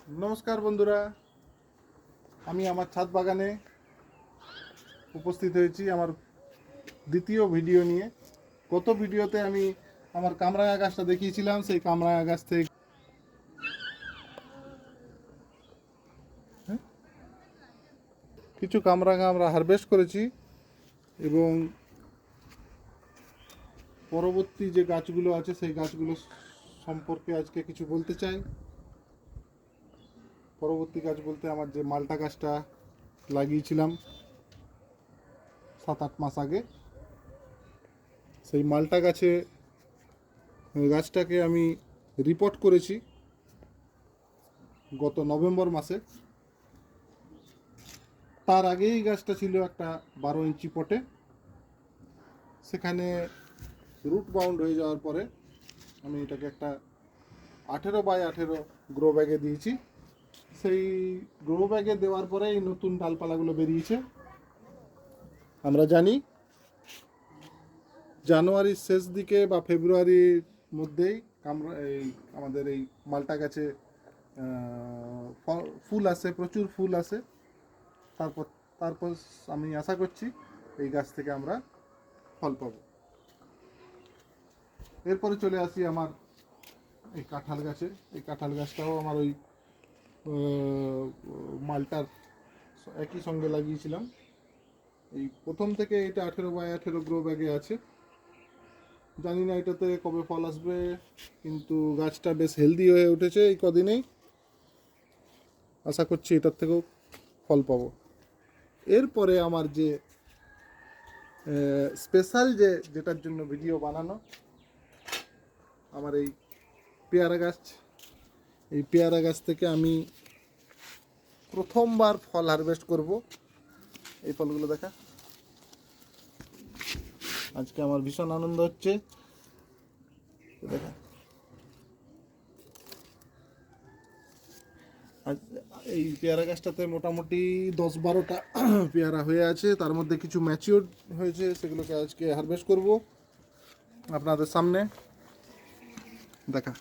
নমস্কার বন্ধুরা, আমি আমার ছাদ বাগানে উপস্থিত হয়েছি আমার দ্বিতীয় ভিডিও নিয়ে। গত ভিডিওতে আমি আমার কামরাঙা গাছটা দেখিয়েছিলাম। সেই কামরাঙা গাছ থেকে কিছু কামরাঙা আমরা হারভেস্ট করেছি এবং পরবর্তী যে গাছগুলো আছে সেই গাছগুলো সম্পর্কে আজকে কিছু বলতে চাই। পরবর্তী গাছ বলতে আমার যে মালটা গাছটা লাগিয়েছিলাম 7-8 মাস আগে, সেই মালটা গাছটাকে আমি রিপোর্ট করেছি গত নভেম্বর মাসে। তার আগেই গাছটা ছিল একটা 12 ইঞ্চি পটে। সেখানে রুট বাউন্ড হয়ে যাওয়ার পরে আমি এটাকে একটা 18x18 গ্রো ব্যাগে দিয়েছি। সেই গ্রো ব্যাগে দেওয়ার পরে এই নতুন ডালপালাগুলো বেরিয়েছে। আমরা জানি জানুয়ারির শেষ দিকে বা ফেব্রুয়ারির মধ্যেই আমাদের এই মালটা গাছে ফুল আসে, প্রচুর ফুল আসে। তারপর তারপর আমি আশা করছি এই গাছ থেকে আমরা ফল পাবো। এরপরে চলে আসি আমার এই কাঁঠাল গাছে। এই কাঁঠাল গাছটাও আমার ওই মালটার একই সঙ্গে লাগিয়েছিলাম। এই প্রথম থেকে এটা 18x18 গ্রো ব্যাগে আছে। জানি না এটাতে কবে ফল আসবে, কিন্তু গাছটা বেশ হেলদি হয়ে উঠেছে এই কদিনেই। আশা করছি এটার থেকেও ফল পাবো। এরপরে আমার যে স্পেশাল যেটার জন্য ভিডিও বানানো, আমার এই পেয়ারা গাছ। এই পেয়ারা গাছ থেকে আমি প্রথমবার ফল হারভেস্ট করব। এই ফলগুলো দেখা, আজকে আমার ভীষণ আনন্দ হচ্ছে। দেখা, এই পেয়ারা গাছটাতে মোটামুটি 10-12টা পেয়ারা হয়ে আছে। তার মধ্যে কিছু ম্যাচিওর হয়েছে, সেগুলোকে আজকে হারভেস্ট করব আপনাদের সামনে। দেখা।